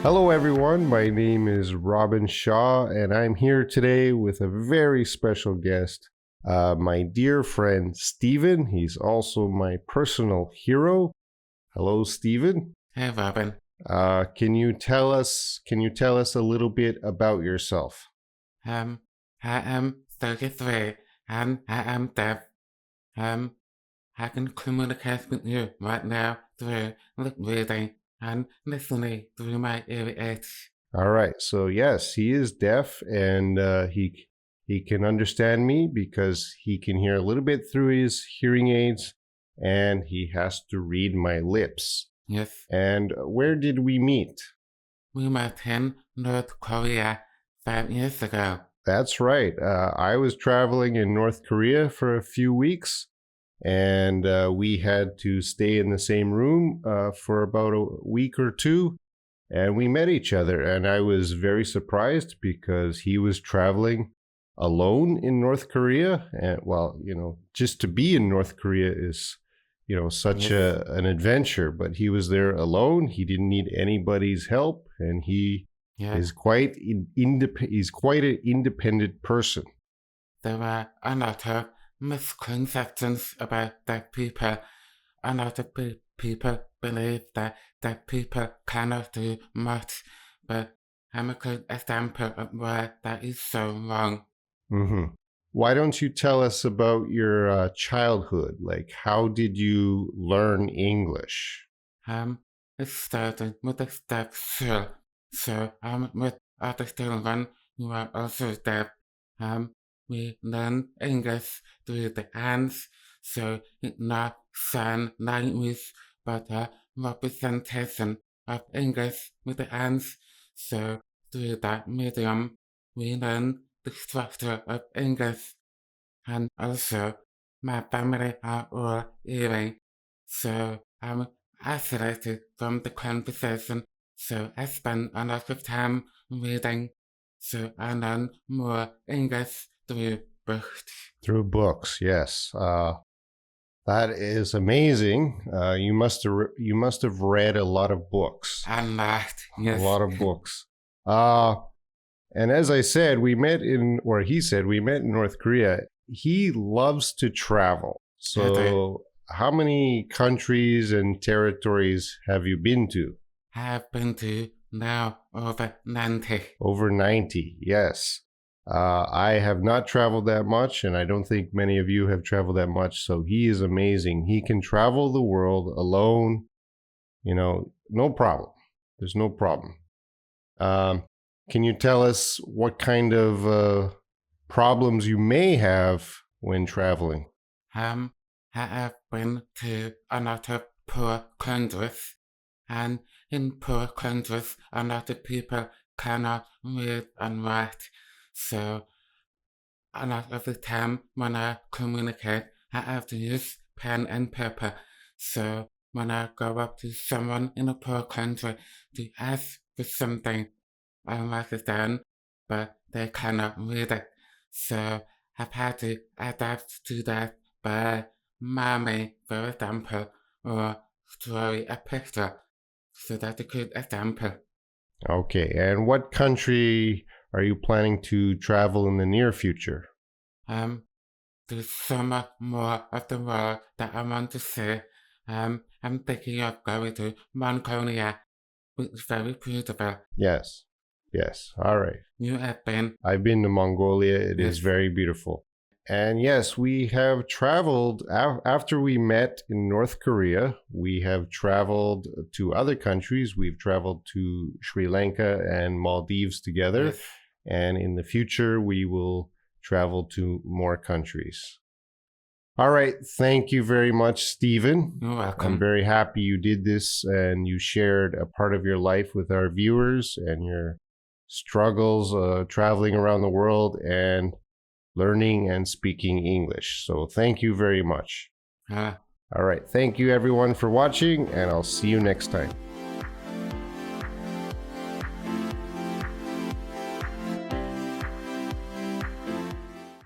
Hello, everyone. My name is Robin Shaw, and I'm here today with a very special guest, my dear friend Stephen. He's also my personal hero. Hello, Stephen. Hey, Robin. Can you tell us a little bit about yourself? I am 33 and I am deaf. I can communicate with you right now through lip reading and listening through my ear aids. All right. So yes, he is deaf, and he can understand me because he can hear a little bit through his hearing aids, and he has to read my lips. Yes, And where did we meet? we met in North Korea 5 years ago. That's right. I was traveling in North Korea for a few weeks, and we had to stay in the same room for about a week or two. And we met each other, and I was very surprised because he was traveling alone in North Korea. And well, just to be in North Korea is, such Yes, an adventure. But he was there alone. He didn't need anybody's help, and he yeah. is he's quite an independent person. There were a lot of misconceptions about deaf people. A lot of people believe that deaf people cannot do much, but I'm a good example of why that is so wrong. Hmm. Why don't you tell us about your childhood? Like, how did you learn English? Um, it started with the step school, so with other children who are also deaf. We learn English through the hands, so it's not sign language, but a representation of English with the hands. So through that medium, we learn the structure of English, and also my family are all hearing, so I'm isolated from the conversation, so I spend a lot of time reading, so I learn more English through books. Through books, yes. That is amazing. You must have read a lot of books. A lot, A yes. lot of books. Uh, and as I said, he said we met in North Korea. He loves to travel. I do. So, how many countries and territories have you been to? I've been to now over 90. Over 90, yes. I have not traveled that much, and I don't think many of you have traveled that much. So he is amazing. He can travel the world alone, no problem. There's no problem. Um, can you tell us what kind of problems you may have when traveling? Um, I have been to a lot of poor countries, and in poor countries, a lot of people cannot read and write. So, a lot of the time when I communicate, I have to use pen and paper. So, when I go up to someone in a poor country to ask for something, I write it down, but they cannot read it. So, I've had to adapt to that by miming, for example, or drawing a picture. So that's a good example. Okay, and what country are you planning to travel in the near future? Um, there's so much more of the world that I want to see. I'm thinking of going to Mongolia, which is very beautiful. Yes, yes. All right. You have been, I've been to Mongolia. It is yes, very beautiful. And yes, we have traveled after we met in North Korea. We have traveled to other countries. We've traveled to Sri Lanka and Maldives together. yes, And in the future, we will travel to more countries. All right. Thank you very much, Stephen. you're I'm welcome. very happy you did this and you shared a part of your life with our viewers and your struggles traveling around the world and learning and speaking English. So thank you very much. Uh, All right. Thank you, everyone, for watching, and I'll see you next time.